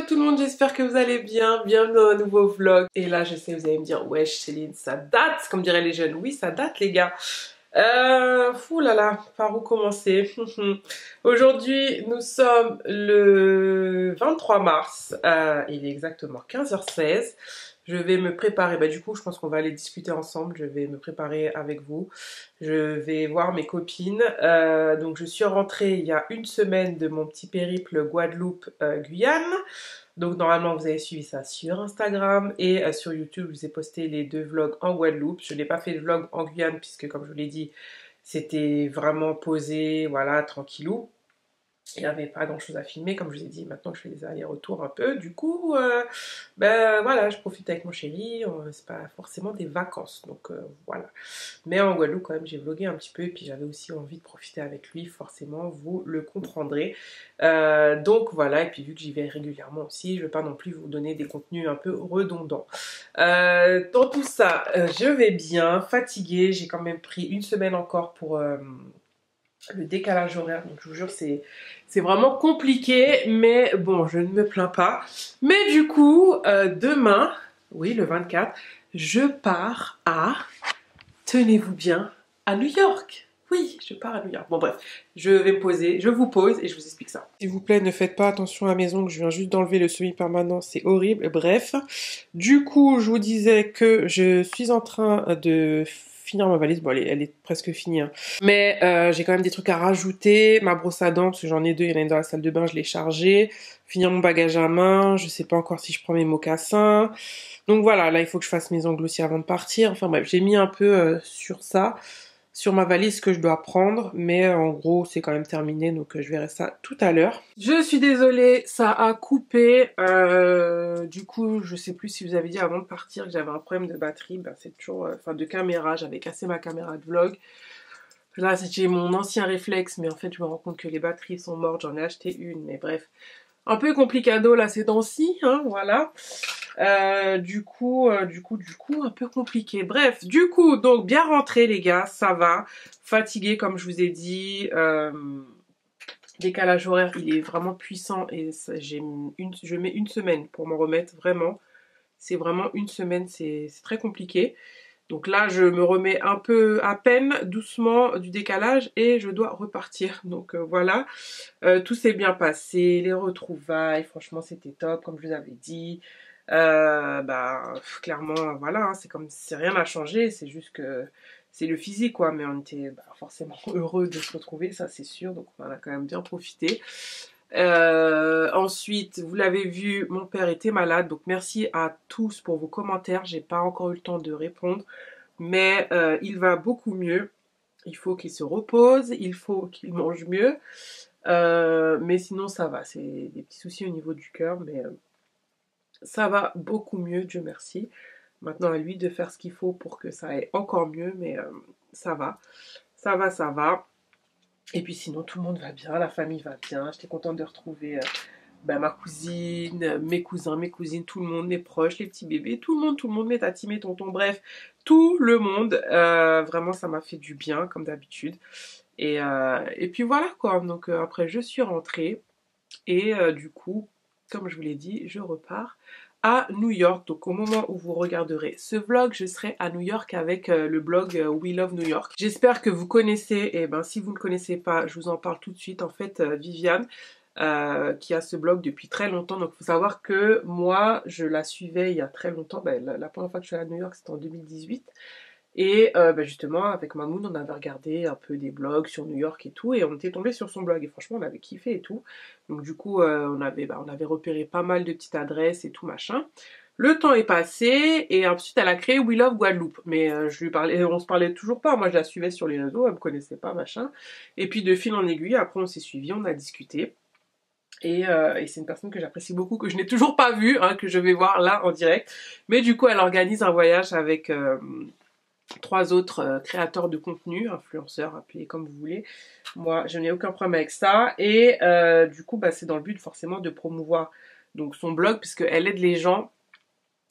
tout le monde, j'espère que vous allez bien. Bienvenue dans un nouveau vlog. Et là, je sais, vous allez me dire, wesh Céline, ça date, comme diraient les jeunes. Oui, ça date les gars. Fou là là, par où commencer? Aujourd'hui, nous sommes le 23 mars. Il est exactement 15h16. Je vais me préparer, du coup je pense qu'on va aller discuter ensemble, je vais me préparer avec vous, je vais voir mes copines, donc je suis rentrée il y a une semaine de mon petit périple Guadeloupe-Guyane, donc normalement vous avez suivi ça sur Instagram et sur YouTube je vous ai posté les deux vlogs en Guadeloupe, je n'ai pas fait de vlog en Guyane puisque comme je vous l'ai dit c'était vraiment posé, voilà, tranquillou. Il n'y avait pas grand chose à filmer, comme je vous ai dit, maintenant je fais des allers-retours un peu, du coup, voilà, je profite avec mon chéri, c'est pas forcément des vacances, donc voilà. Mais en Guadeloupe quand même j'ai vlogué un petit peu, et puis j'avais aussi envie de profiter avec lui, forcément, vous le comprendrez. Donc voilà, et puis vu que j'y vais régulièrement aussi, je ne vais pas non plus vous donner des contenus un peu redondants. Dans tout ça, je vais bien, fatiguée, j'ai quand même pris une semaine encore pour... le décalage horaire, donc je vous jure c'est vraiment compliqué, mais bon je ne me plains pas. Mais du coup demain, oui le 24, je pars à, tenez-vous bien, à New York. Oui, je pars à New York. Bon bref, je vais me poser, je vous pose et je vous explique ça. S'il vous plaît, ne faites pas attention à la maison, que je viens juste d'enlever le semi-permanent, c'est horrible. Bref, du coup, je vous disais que je suis en train de finir ma valise. Bon, elle est presque finie, hein. Mais j'ai quand même des trucs à rajouter. Ma brosse à dents, parce que j'en ai deux, il y en a une dans la salle de bain, je l'ai chargée. Finir mon bagage à main, je sais pas encore si je prends mes mocassins. Donc voilà, là il faut que je fasse mes ongles aussi avant de partir. Enfin bref, j'ai mis un peu sur ça, sur ma valise que je dois prendre, mais en gros c'est quand même terminé, donc je verrai ça tout à l'heure. Je suis désolée, ça a coupé. Du coup, je sais plus si vous avez dit avant de partir que j'avais un problème de batterie. C'est toujours, enfin de caméra, j'avais cassé ma caméra de vlog. Là c'était mon ancien réflexe, mais en fait je me rends compte que les batteries sont mortes, j'en ai acheté une, mais bref. Un peu complicado là ces temps-ci, hein, voilà. Du coup, un peu compliqué. Bref, du coup, donc bien rentré les gars, ça va. Fatigué comme je vous ai dit. Décalage horaire, il est vraiment puissant et je mets une semaine pour m'en remettre, vraiment. C'est vraiment une semaine, c'est très compliqué. Donc là, je me remets un peu à peine, doucement, du décalage et je dois repartir. Donc voilà, tout s'est bien passé, les retrouvailles, franchement c'était top, comme je vous avais dit. Clairement, voilà, hein, c'est comme si rien n'a changé, c'est juste que c'est le physique, quoi. Mais on était forcément heureux de se retrouver, ça c'est sûr, donc on en a quand même bien profité. Ensuite, vous l'avez vu, mon père était malade, donc merci à tous pour vos commentaires. J'ai pas encore eu le temps de répondre, mais il va beaucoup mieux. Il faut qu'il se repose, il faut qu'il mange mieux, mais sinon ça va. C'est des petits soucis au niveau du cœur, mais ça va beaucoup mieux, Dieu merci. Maintenant à lui de faire ce qu'il faut pour que ça aille encore mieux, mais ça va, ça va, ça va. Et puis sinon tout le monde va bien, la famille va bien. J'étais contente de retrouver ma cousine, mes cousins, mes cousines, tout le monde, mes proches, les petits bébés, tout le monde, mes tatis, mes tontons, bref, tout le monde. Vraiment ça m'a fait du bien comme d'habitude. Et puis voilà quoi, donc après je suis rentrée et du coup, comme je vous l'ai dit, je repars à New York. Donc au moment où vous regarderez ce vlog, je serai à New York avec le blog We Love New York. J'espère que vous connaissez, et si vous ne connaissez pas, je vous en parle tout de suite. En fait, Viviane, qui a ce blog depuis très longtemps, donc il faut savoir que moi, je la suivais il y a très longtemps. La première fois que je suis allée à New York, c'était en 2018. Et justement, avec Mamoun, on avait regardé un peu des blogs sur New York et tout, et on était tombé sur son blog, et franchement, on avait kiffé et tout. Donc du coup, on avait repéré pas mal de petites adresses et tout, machin. Le temps est passé, et ensuite, elle a créé We Love Guadeloupe. Mais je lui parlais, on se parlait toujours pas, moi je la suivais sur les réseaux, elle me connaissait pas, machin. Et puis de fil en aiguille, après on s'est suivis, on a discuté. Et c'est une personne que j'apprécie beaucoup, que je n'ai toujours pas vue, hein, que je vais voir là en direct. Mais du coup, elle organise un voyage avec... 3 autres créateurs de contenu, influenceurs, appelez comme vous voulez. Moi, je n'ai aucun problème avec ça. Et du coup, c'est dans le but forcément de promouvoir donc son blog, puisqu'elle aide les gens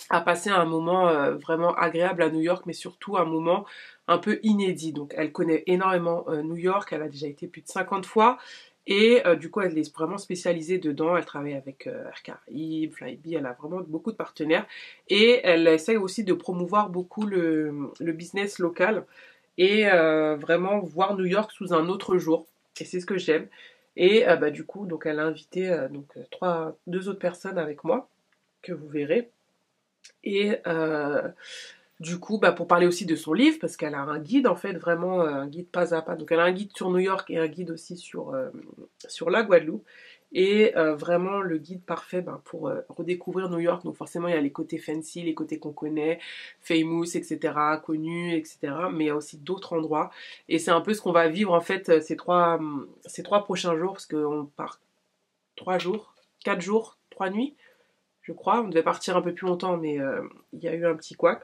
à passer un moment vraiment agréable à New York, mais surtout un moment un peu inédit. Donc elle connaît énormément New York, elle a déjà été plus de 50 fois. Et du coup, elle est vraiment spécialisée dedans. Elle travaille avec Air Caraïbes, Flybe, elle a vraiment beaucoup de partenaires. Et elle essaye aussi de promouvoir beaucoup le business local et vraiment voir New York sous un autre jour. Et c'est ce que j'aime. Et bah, du coup, donc elle a invité deux autres personnes avec moi, que vous verrez. Et du coup, bah, pour parler aussi de son livre, parce qu'elle a un guide, en fait, vraiment un guide pas à pas. Donc elle a un guide sur New York et un guide aussi sur la Guadeloupe. Et vraiment le guide parfait ben, pour redécouvrir New York. Donc forcément, il y a les côtés fancy, les côtés qu'on connaît, famous, etc., connus, etc. Mais il y a aussi d'autres endroits. Et c'est un peu ce qu'on va vivre, en fait, ces trois prochains jours, parce qu'on part 3 jours, 4 jours, 3 nuits, je crois. On devait partir un peu plus longtemps, mais il y a eu un petit couac.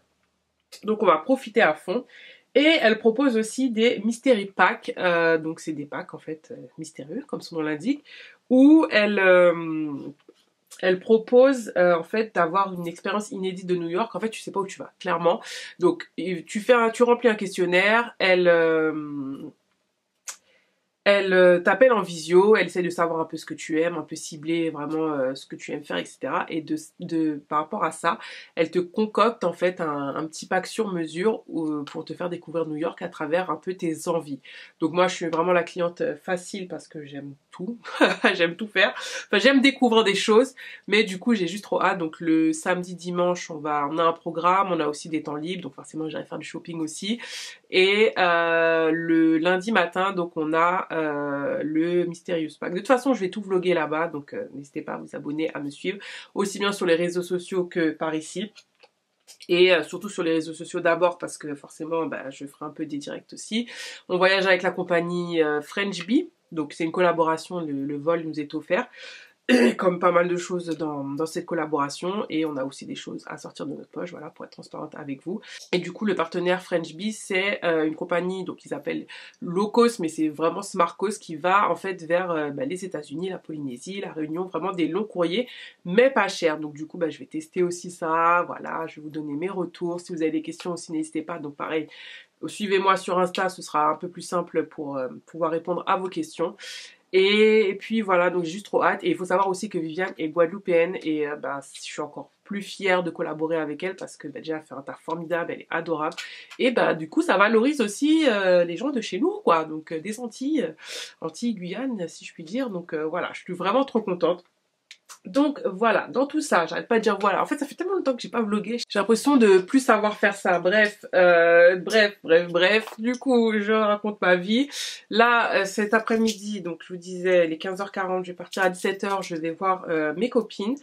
Donc on va profiter à fond. Et elle propose aussi des mystery packs, donc c'est des packs en fait mystérieux comme son nom l'indique, où elle propose en fait d'avoir une expérience inédite de New York. En fait tu sais pas où tu vas, clairement. Donc tu remplis un questionnaire, elle t'appelle en visio, elle essaie de savoir un peu ce que tu aimes, un peu cibler vraiment ce que tu aimes faire, etc. Et par rapport à ça, elle te concocte en fait un petit pack sur mesure pour te faire découvrir New York à travers un peu tes envies. Donc moi, je suis vraiment la cliente facile parce que j'aime tout, j'aime tout faire. Enfin, j'aime découvrir des choses, mais du coup, j'ai juste trop hâte. Donc le samedi, dimanche, on a un programme, on a aussi des temps libres, donc forcément, j'irai faire du shopping aussi. Et le lundi matin, donc on a le Mysterious Pack. De toute façon, je vais tout vlogger là-bas, donc n'hésitez pas à vous abonner, à me suivre, aussi bien sur les réseaux sociaux que par ici. Et surtout sur les réseaux sociaux d'abord parce que forcément bah, je ferai un peu des directs aussi. On voyage avec la compagnie French Bee, donc c'est une collaboration, le vol nous est offert. Comme pas mal de choses dans cette collaboration, et on a aussi des choses à sortir de notre poche, voilà, pour être transparente avec vous. Et du coup, le partenaire French Bee, c'est une compagnie, donc ils appellent low cost, mais c'est vraiment smart cost, qui va en fait vers bah, les États-Unis, la Polynésie, la Réunion, vraiment des longs courriers, mais pas cher. Donc du coup, bah, je vais tester aussi ça, voilà, je vais vous donner mes retours. Si vous avez des questions aussi, n'hésitez pas. Donc pareil, suivez-moi sur Insta, ce sera un peu plus simple pour pouvoir répondre à vos questions. Et puis voilà, donc j'ai juste trop hâte. Et il faut savoir aussi que Viviane est guadeloupéenne et bah, je suis encore plus fière de collaborer avec elle parce que bah, déjà elle fait un taf formidable, elle est adorable. Et bah du coup ça valorise aussi les gens de chez nous quoi, donc des Antilles, Antilles, Guyane si je puis dire. Donc voilà, je suis vraiment trop contente. Donc voilà, dans tout ça, j'arrête pas de dire voilà. En fait, ça fait tellement longtemps que j'ai pas vlogué. J'ai l'impression de plus savoir faire ça. Bref, bref. Du coup, je raconte ma vie. Là, cet après-midi, donc je vous disais, les 15h40, je vais partir à 17h, je vais voir mes copines.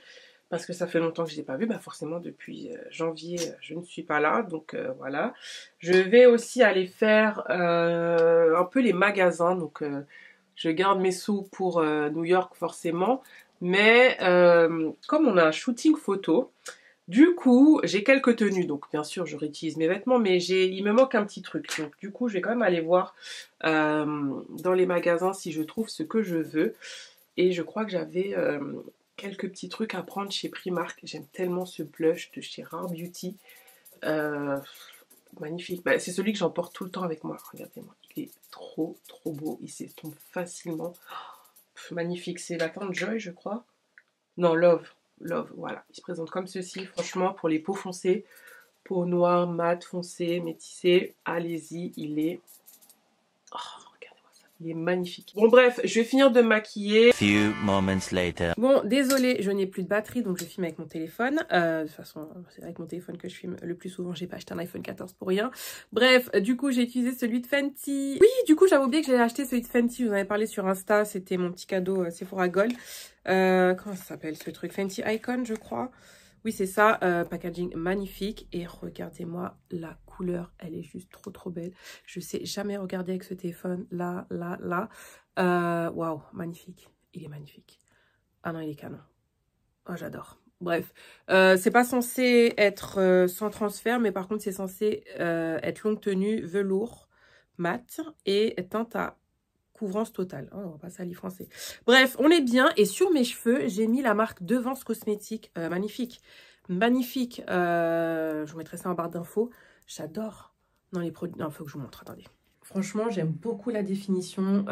Parce que ça fait longtemps que je ne les ai pas vues. Bah forcément, depuis janvier, je ne suis pas là. Donc voilà. Je vais aussi aller faire un peu les magasins. Donc je garde mes sous pour New York forcément. Mais comme on a un shooting photo, du coup, j'ai quelques tenues. Donc bien sûr, je réutilise mes vêtements, mais il me manque un petit truc. Donc du coup, je vais quand même aller voir dans les magasins si je trouve ce que je veux. Et je crois que j'avais quelques petits trucs à prendre chez Primark. J'aime tellement ce blush de chez Rare Beauty. Euh, Magnifique. Bah, c'est celui que j'emporte tout le temps avec moi. Regardez-moi. Il est trop beau. Il s'estompe facilement. Magnifique, c'est la teinte Joy, je crois. Non, Love. Love, voilà. Il se présente comme ceci, franchement, pour les peaux foncées, peau noire, mat, foncée, métissée. Allez-y, il est... Oh, regardez-moi ça. Il est magnifique. Bon, bref, je vais finir de me maquiller. Few moments later. Bon, désolée, je n'ai plus de batterie, donc je filme avec mon téléphone. De toute façon, c'est avec mon téléphone que je filme le plus souvent. J'ai pas acheté un iPhone 14 pour rien. Bref, du coup, j'ai utilisé celui de Fenty. Oui, du coup, j'avais oublié que j'avais acheté celui de Fenty. Je vous en avais parlé sur Insta. C'était mon petit cadeau Sephora Gold. Comment ça s'appelle ce truc? Fenty Icon, je crois. Oui, c'est ça. Packaging magnifique. Et regardez-moi la couleur. Elle est juste trop belle. Je sais jamais regarder avec ce téléphone. Là. Waouh, magnifique. Il est magnifique. Ah non, il est canon. Oh, j'adore. Bref, c'est pas censé être sans transfert, mais par contre, c'est censé être longue tenue, velours, mat et teinte à couvrance totale. Oh, on va pas salir français. Bref, on est bien. Et sur mes cheveux, j'ai mis la marque Devance Cosmétique. Magnifique. Magnifique. Je vous mettrai ça en barre d'infos. J'adore. Non, les produits... Non, il faut que je vous montre. Attendez. Franchement, j'aime beaucoup la définition.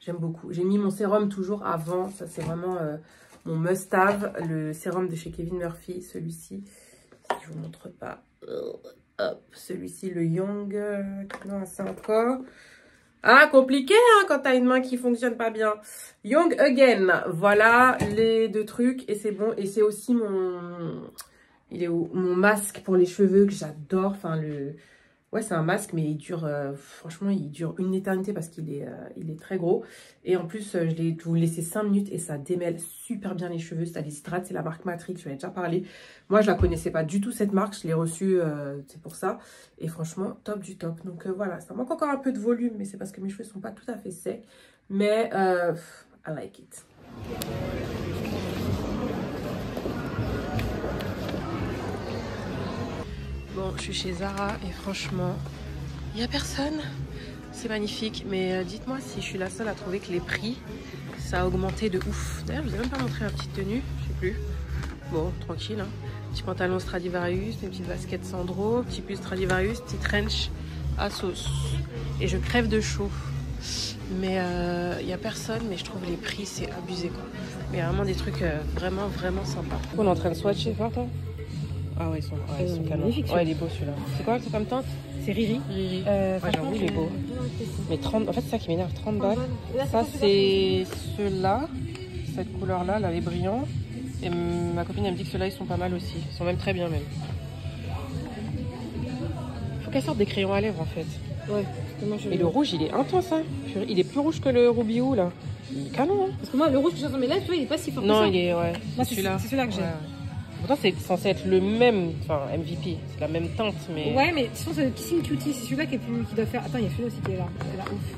J'aime beaucoup. J'ai mis mon sérum toujours avant. Ça, c'est vraiment mon must-have. Le sérum de chez Kevin Murphy. Celui-ci, si je vous montre pas. Hop, celui-ci, le Young. Non, c'est encore... Ah, compliqué, hein, quand t'as une main qui fonctionne pas bien. Young Again. Voilà les 2 trucs. Et c'est bon. Et c'est aussi mon... Il est où? Mon masque pour les cheveux que j'adore. Enfin, le... Ouais, c'est un masque, mais il dure... franchement, il dure une éternité parce qu'il est, il est très gros. Et en plus, je l'ai vous laisser 5 minutes et ça démêle super bien les cheveux. Ça les hydrate. C'est la marque Matrix. Je vous en ai déjà parlé. Moi, je la connaissais pas du tout, cette marque. Je l'ai reçue, c'est pour ça. Et franchement, top du top. Donc voilà, ça manque encore un peu de volume, mais c'est parce que mes cheveux sont pas tout à fait secs. Mais I like it. Bon, je suis chez Zara et franchement, il n'y a personne. C'est magnifique. Mais dites-moi si je suis la seule à trouver que les prix, ça a augmenté de ouf. D'ailleurs, je vous ai même pas montré ma petite tenue. Je sais plus. Bon, tranquille. Hein. Petit pantalon Stradivarius, une petite basket Sandro, petit pull Stradivarius, petit trench à sauce. Et je crève de chaud. Mais il n'y a personne, mais je trouve les prix, c'est abusé quoi. Mais il y a vraiment des trucs vraiment, vraiment sympas. On est en train de swatcher fort, hein. Ah ouais, ils sont canons. Ouais, il est beau celui-là. C'est quoi, c'est comme teinte? C'est Riri. Riri. Ouais, j'avoue, il est beau. Mais 30, en fait, c'est ça qui m'énerve, 30 balles. Ça, c'est ceux-là, cette couleur-là, là, les brillants. Et ma copine, elle me dit que ceux-là, ils sont pas mal aussi. Ils sont même très bien, même. Faut qu'elle sorte des crayons à lèvres, en fait. Ouais. Et le rouge, il est intense, hein. Il est plus rouge que le Ruby Woo, là. Il est canon, hein. Parce que moi, le rouge que j'ai dans mes lèvres, tu vois, il est pas si fort que ça. Non, il est, ouais. Moi, c'est celui-là que j'ai. Ouais. Pourtant, c'est censé être le même, enfin, MVP, c'est la même teinte, mais... Ouais, mais je pense que c'est Kissing Cutie, c'est celui-là qui doit faire... Attends, il y a celui-là aussi qui est là, ouf.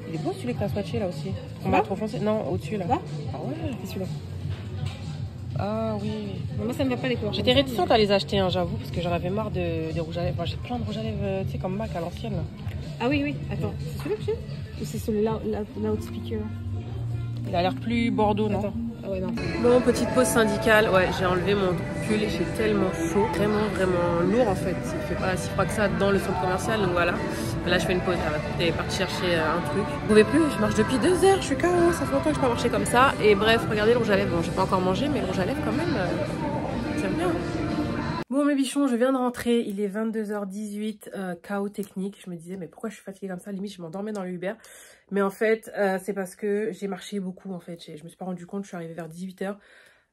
Il est beau celui que t'as swatché, là, aussi. On va trop foncé. Non, au-dessus, là. Là? Ah ouais, c'est celui-là. Ah oui. Non, moi, ça me va pas les couleurs. J'étais réticente à les acheter, hein, j'avoue, parce que j'en avais marre des rouges à lèvres. Enfin, j'ai plein de rouges à lèvres, tu sais, comme Mac à l'ancienne, là. Ah oui, oui, attends, c'est celui-là que j'ai? Ou c'est celui-là, Loudspeaker? Il a l'air plus bordeaux, non? Attends. Ah ouais, non. Bon, petite pause syndicale. Ouais, j'ai enlevé mon pull. J'ai tellement chaud. Vraiment, vraiment lourd en fait. Il fait pas si froid que ça dans le centre commercial. Donc voilà. Là, je fais une pause. Elle est partie chercher un truc. Je pouvais plus. Je marche depuis 2 heures. Je suis KO. Ça fait longtemps que je peux marcher comme ça. Et bref, regardez le rouge à lèvres. Bon, j'ai pas encore mangé, mais le rouge à lèvres quand même, j'aime bien. Bon mes bichons, je viens de rentrer, il est 22h18, KO technique. Je me disais mais pourquoi je suis fatiguée comme ça, limite je m'endormais dans le Uber. Mais en fait c'est parce que j'ai marché beaucoup en fait, je me suis pas rendu compte, je suis arrivée vers 18h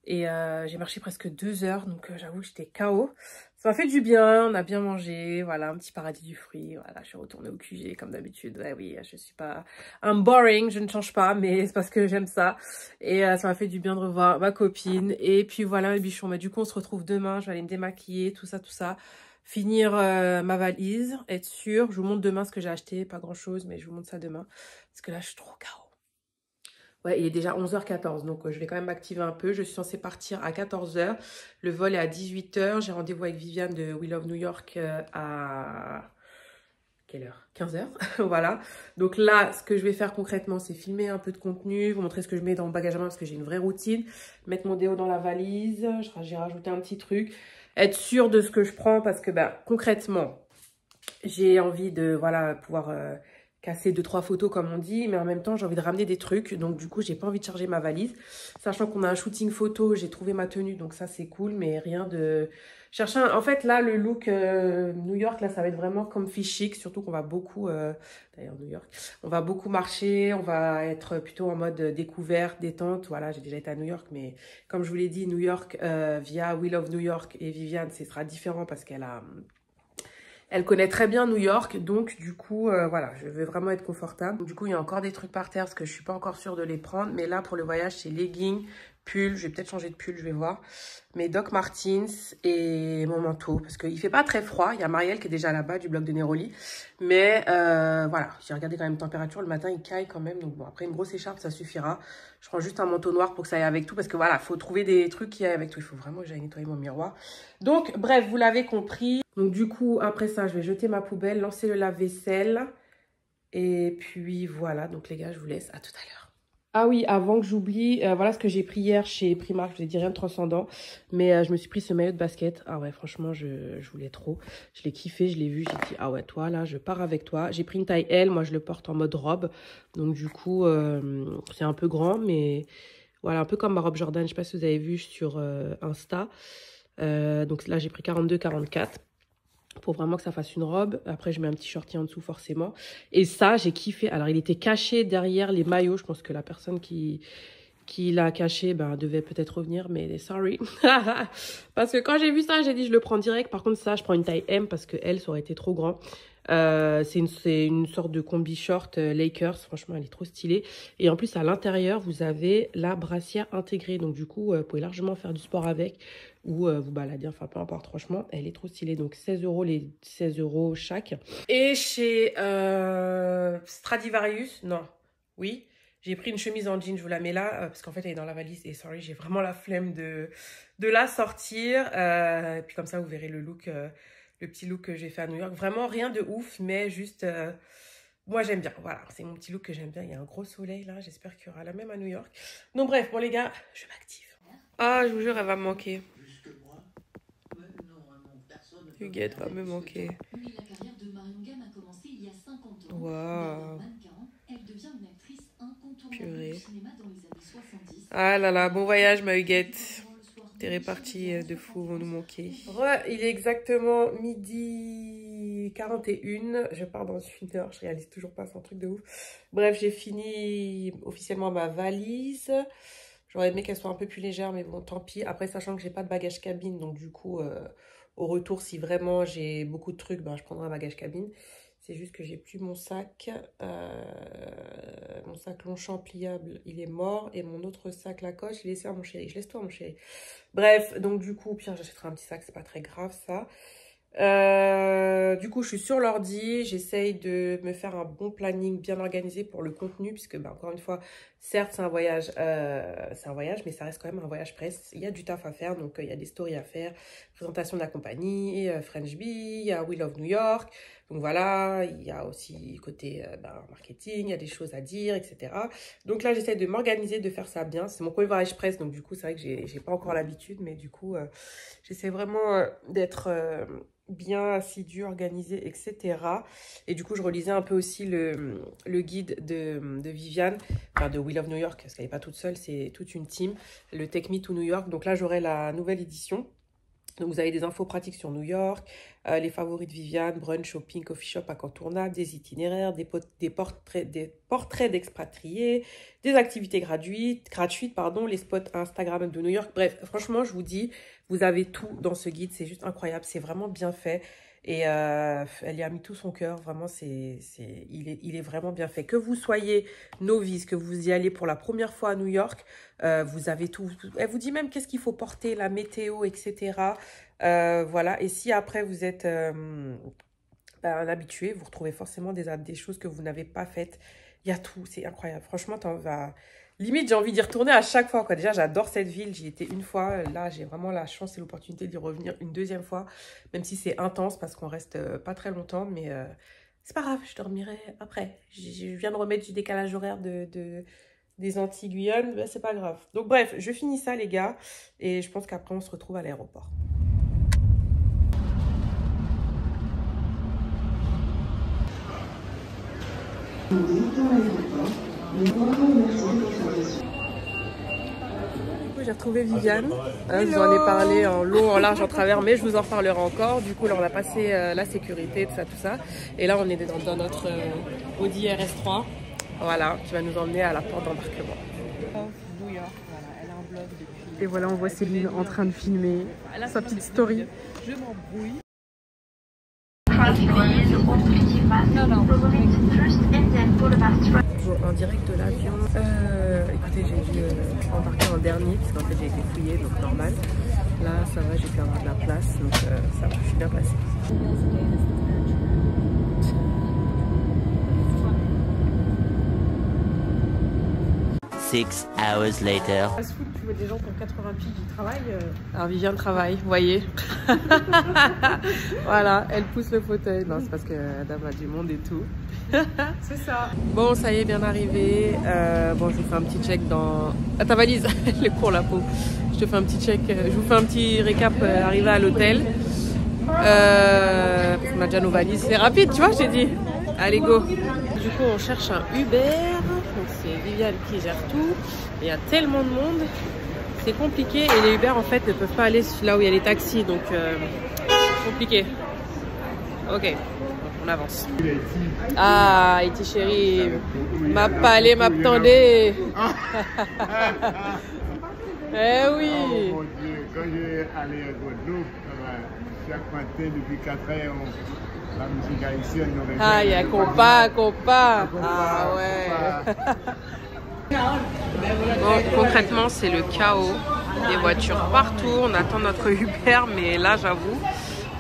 et j'ai marché presque 2 heures, donc j'avoue que j'étais KO. Ça m'a fait du bien, on a bien mangé, voilà, un petit paradis du fruit, voilà, je suis retournée au QG comme d'habitude. Ouais, oui, je suis pas... I'm boring, je ne change pas, mais c'est parce que j'aime ça. Et ça m'a fait du bien de revoir ma copine. Et puis voilà, les bichons, bah, du coup, on se retrouve demain, je vais aller me démaquiller, tout ça, tout ça. Finir ma valise, être sûre. Je vous montre demain ce que j'ai acheté, pas grand-chose, mais je vous montre ça demain. Parce que là, je suis trop KO. Ouais, il est déjà 11h14, donc je vais quand même m'activer un peu. Je suis censée partir à 14h. Le vol est à 18h. J'ai rendez-vous avec Viviane de We Love New York à... Quelle heure? 15h. Voilà. Donc là, ce que je vais faire concrètement, c'est filmer un peu de contenu, vous montrer ce que je mets dans mon bagage à main parce que j'ai une vraie routine. Mettre mon déo dans la valise. J'ai rajouté un petit truc. Être sûre de ce que je prends parce que bah, concrètement, j'ai envie de voilà, pouvoir... casser 2-3 photos comme on dit, mais en même temps j'ai envie de ramener des trucs, donc du coup j'ai pas envie de charger ma valise, sachant qu'on a un shooting photo, j'ai trouvé ma tenue, donc ça c'est cool, mais rien de chercher en fait là le look New York, là ça va être vraiment comfy chic, surtout qu'on va beaucoup d'ailleurs New York, on va beaucoup marcher, on va être plutôt en mode découverte, détente, voilà, j'ai déjà été à New York, mais comme je vous l'ai dit, New York via We Love New York et Viviane, ce sera différent parce qu'elle a... Elle connaît très bien New York, donc du coup, voilà, je vais vraiment être confortable. Du coup, il y a encore des trucs par terre parce que je suis pas encore sûre de les prendre. Mais là, pour le voyage, c'est leggings, pull. Je vais peut-être changer de pull, je vais voir. Mes Doc Martens et mon manteau. Parce qu'il fait pas très froid. Il y a Marielle qui est déjà là-bas du bloc de Neroli. Mais voilà, j'ai regardé quand même la température. Le matin, il caille quand même. Donc bon, après, une grosse écharpe, ça suffira. Je prends juste un manteau noir pour que ça aille avec tout. Parce que voilà, il faut trouver des trucs qui aillent avec tout. Il faut vraiment que j'aille nettoyer mon miroir. Donc, bref, vous l'avez compris. Donc du coup, après ça, je vais jeter ma poubelle, lancer le lave-vaisselle. Et puis voilà, donc les gars, je vous laisse. À tout à l'heure. Ah oui, avant que j'oublie, voilà ce que j'ai pris hier chez Primark. Je vous ai dit rien de transcendant, mais je me suis pris ce maillot de basket. Ah ouais, franchement, je voulais trop. Je l'ai kiffé, je l'ai vu, j'ai dit, ah ouais, toi là, je pars avec toi. J'ai pris une taille L, moi je le porte en mode robe. Donc du coup, c'est un peu grand, mais voilà, un peu comme ma robe Jordan. Je sais pas si vous avez vu sur Insta. Donc là, j'ai pris 42-44. Pour vraiment que ça fasse une robe. Après, je mets un petit shorty en dessous, forcément. Et ça, j'ai kiffé. Alors, il était caché derrière les maillots. Je pense que la personne qui l'a caché ben, devait peut-être revenir, mais sorry. Parce que quand j'ai vu ça, j'ai dit, je le prends direct. Par contre, ça, je prends une taille M parce que elle, ça aurait été trop grand. C'est une sorte de combi short Lakers. Franchement, elle est trop stylée. Et en plus, à l'intérieur, vous avez la brassière intégrée. Donc, du coup, vous pouvez largement faire du sport avec ou vous balader. Enfin, peu importe. Franchement, elle est trop stylée. Donc, 16 € les 16 € chaque. Et chez Stradivarius, non, oui. J'ai pris une chemise en jean, je vous la mets là, parce qu'en fait, elle est dans la valise. Et sorry, j'ai vraiment la flemme de la sortir. Et puis comme ça, vous verrez le look, le petit look que j'ai fait à New York. Vraiment rien de ouf, mais juste, moi j'aime bien. Voilà, c'est mon petit look que j'aime bien. Il y a un gros soleil là, j'espère qu'il y aura la même à New York. Donc bref, bon les gars, je m'active. Ah, je vous jure, elle va me manquer. Huguette va me manquer. La carrière de Marion Gamme a commencé il y a 50 ans. Waouh. Elle devient une actrice incontournable du cinéma dans les années 70. Ah là là, bon voyage ma Huguette. T'es répartie de fou, vont nous manquer. Il est exactement midi 41. Je pars dans une heure, je réalise toujours pas, c'est un truc de ouf. Bref, j'ai fini officiellement ma valise. J'aurais aimé qu'elle soit un peu plus légère, mais bon, tant pis. Après, sachant que j'ai pas de bagage cabine, donc du coup, au retour, si vraiment j'ai beaucoup de trucs, ben, je prendrai un bagage cabine. C'est juste que j'ai plus mon sac. Mon sac Longchamp pliable, il est mort. Et mon autre sac Lacoste, je l'ai laissé à mon chéri. Je laisse tout à mon chéri. Bref, donc du coup, pire, j'achèterai un petit sac. C'est pas très grave, ça. Du coup, je suis sur l'ordi. J'essaye de me faire un bon planning bien organisé pour le contenu. Puisque, ben, encore une fois, certes, c'est un voyage, mais ça reste quand même un voyage presse. Il y a du taf à faire. Donc, il y a des stories à faire. Présentation de la compagnie, French Bee, il y a We Love New York. Donc voilà, il y a aussi côté marketing, il y a des choses à dire, etc. Donc là, j'essaie de m'organiser, de faire ça bien. C'est mon premier voyage presse, donc du coup, c'est vrai que j'ai pas encore l'habitude. Mais du coup, j'essaie vraiment d'être bien assidue, organisée, etc. Et du coup, je relisais un peu aussi le guide de Viviane, enfin de We Love New York, parce qu'elle n'est pas toute seule, c'est toute une team. Le Take Me to New York. Donc là, j'aurai la nouvelle édition. Donc, vous avez des infos pratiques sur New York, les favoris de Viviane, brunch, shopping, coffee shop incontournable, des itinéraires, des portraits d'expatriés, des activités gratuites, les spots Instagram de New York. Bref, franchement, je vous dis, vous avez tout dans ce guide. C'est juste incroyable. C'est vraiment bien fait. Et elle y a mis tout son cœur. Vraiment, il est vraiment bien fait. Que vous soyez novice, que vous y allez pour la première fois à New York, vous avez tout. Elle vous dit même qu'est-ce qu'il faut porter, la météo, etc. Voilà. Et si après vous êtes un habitué, vous retrouvez forcément des choses que vous n'avez pas faites. Il y a tout. C'est incroyable. Franchement, limite, j'ai envie d'y retourner à chaque fois, quoi. Déjà, j'adore cette ville. J'y étais une fois. Là, j'ai vraiment la chance et l'opportunité d'y revenir une deuxième fois. Même si c'est intense parce qu'on reste pas très longtemps. Mais c'est pas grave, je dormirai après. Je viens de remettre du décalage horaire des Antilles-Guyane. Ben, c'est pas grave. Donc bref, je finis ça, les gars. Et je pense qu'après, on se retrouve à l'aéroport. J'ai retrouvé Viviane, je vous en ai parlé en long, en large, en travers, mais je vous en reparlerai encore. Du coup, là, on a passé la sécurité, tout ça. Et là, on est dans notre Audi RS3, voilà, qui va nous emmener à la porte d'embarquement. New York, voilà, elle a un blog depuis... Et voilà, on voit Céline en train de filmer sa petite story. Je m'embrouille. En direct de l'avion, écoutez, j'ai dû embarquer en dernier parce qu'en fait j'ai été fouillée, donc normal. Là ça va, j'ai pu avoir de la place, donc ça va, je suis bien placée. 6 hours later. Fast food, tu vois des gens qui ont 80 piges qui travaillent. Alors Viviane travaille, vous voyez. Voilà, elle pousse le fauteuil. Non, c'est parce que Adam a du monde et tout. C'est ça. Bon, ça y est, bien arrivé. Bon, je vous fais un petit check dans... Ah, ta valise, elle est pour la peau. Je te fais un petit check, je vous fais un petit récap arrivé à l'hôtel. Parce qu'on a déjà nos valises. C'est rapide, tu vois, j'ai dit. Allez, go. Du coup, on cherche un Uber. Donc, c'est Viviane qui gère tout. Il y a tellement de monde. C'est compliqué. Et les Uber, en fait, ne peuvent pas aller là où il y a les taxis. Donc, c'est compliqué. Ok. On avance. Ah, Iti chérie. M'a parlé, m'a tendé. Eh oui. Oh mon Dieu, quand j'ai allé à Guadeloupe, chaque matin depuis 4 heures, la musique haïtienne nous réveille. Ah, il y a compas. Ah ouais. Bon, concrètement, c'est le chaos. Des voitures partout. On attend notre Uber, mais là, j'avoue,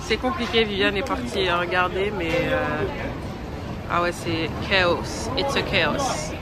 c'est compliqué. Viviane est partie regarder, mais ah ouais, c'est chaos. It's a chaos.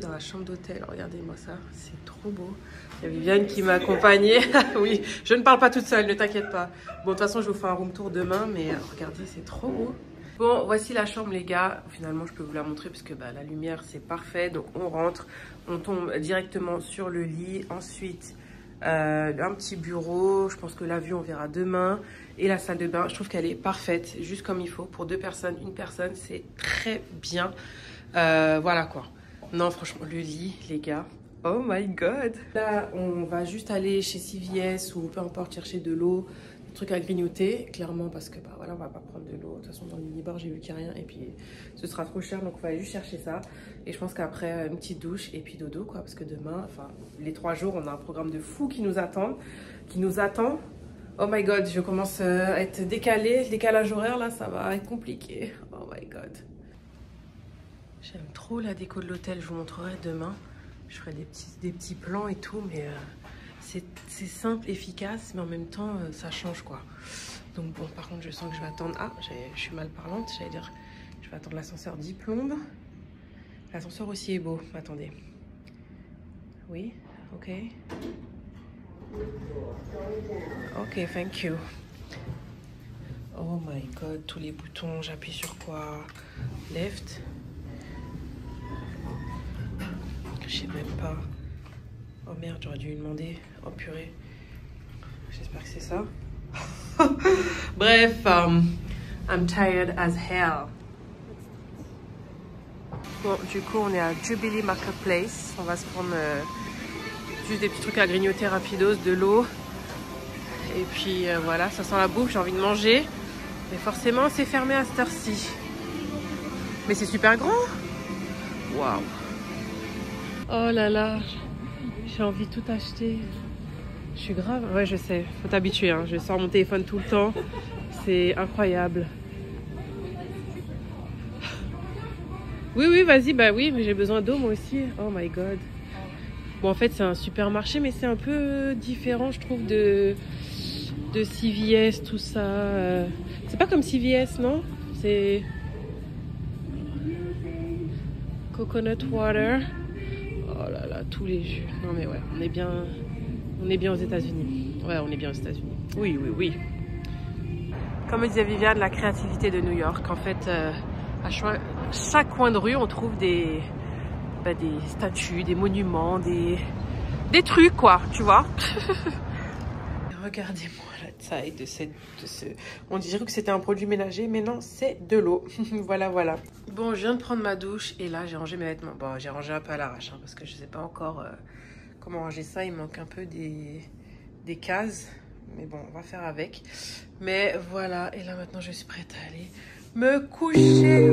Dans la chambre d'hôtel, regardez-moi ça, c'est trop beau. Il y a Viviane qui m'a accompagnée. Oui, je ne parle pas toute seule, ne t'inquiète pas. Bon, de toute façon, je vous fais un room tour demain, mais regardez, c'est trop beau. Bon, voici la chambre, les gars. Finalement, je peux vous la montrer parce que bah, la lumière, c'est parfait. Donc, on rentre, on tombe directement sur le lit. Ensuite, un petit bureau. Je pense que la vue, on verra demain. Et la salle de bain, je trouve qu'elle est parfaite, juste comme il faut. Pour 2 personnes, 1 personne, c'est très bien. Voilà quoi. Non, franchement, le lit, les gars. Oh my god. Là, on va juste aller chez CVS ou peu importe chercher de l'eau, des trucs à grignoter, clairement, parce que bah voilà, on va pas prendre de l'eau. De toute façon, dans le minibar, j'ai vu qu'il n'y a rien et puis ce sera trop cher, donc on va aller juste chercher ça. Et je pense qu'après, une petite douche et puis dodo, quoi, parce que demain, enfin, les 3 jours, on a un programme de fou qui nous attend. Oh my god, je commence à être décalée, décalage horaire, là, ça va être compliqué. Oh my god. J'aime trop la déco de l'hôtel, je vous montrerai demain. Je ferai des petits plans et tout, mais c'est simple, efficace, mais en même temps, ça change quoi. Donc bon, par contre, je sens que je vais attendre... Ah, je suis mal parlante, j'allais dire, je vais attendre l'ascenseur 10 plombes. L'ascenseur aussi est beau, attendez. Oui, ok. Ok, thank you. Oh my god, tous les boutons, j'appuie sur quoi? Left. Je sais même pas. Oh merde, j'aurais dû lui demander. Oh purée. J'espère que c'est ça. Bref, I'm tired as hell. Bon, du coup, on est à Jubilee Marketplace. On va se prendre juste des petits trucs à grignoter rapidos, de l'eau. Et puis voilà, ça sent la bouffe, j'ai envie de manger. Mais forcément, c'est fermé à cette heure-ci. Mais c'est super grand. Waouh. Oh là là, j'ai envie de tout acheter. Je suis grave. Ouais, je sais, faut t'habituer. Hein. Je sors mon téléphone tout le temps. C'est incroyable. Oui, vas-y, bah oui, mais j'ai besoin d'eau moi aussi. Oh my god. Bon, en fait, c'est un supermarché, mais c'est un peu différent, je trouve, de CVS, tout ça. C'est pas comme CVS, non? C'est coconut water. Oh là là, tous les jus. Non mais ouais, on est bien aux États-Unis. Ouais, on est bien aux États-Unis. Oui. Comme disait Viviane, la créativité de New York. En fait, à chaque coin de rue, on trouve des statues, des monuments, des trucs quoi, tu vois. Regardez-moi la taille de ce... On dirait que c'était un produit ménager, mais non, c'est de l'eau. Voilà. Bon, je viens de prendre ma douche et là, j'ai rangé mes vêtements. Bon, j'ai rangé un peu à l'arrache, hein, parce que je sais pas encore comment ranger ça. Il manque un peu des cases. Mais bon, on va faire avec. Mais voilà, et là, maintenant, je suis prête à aller me coucher.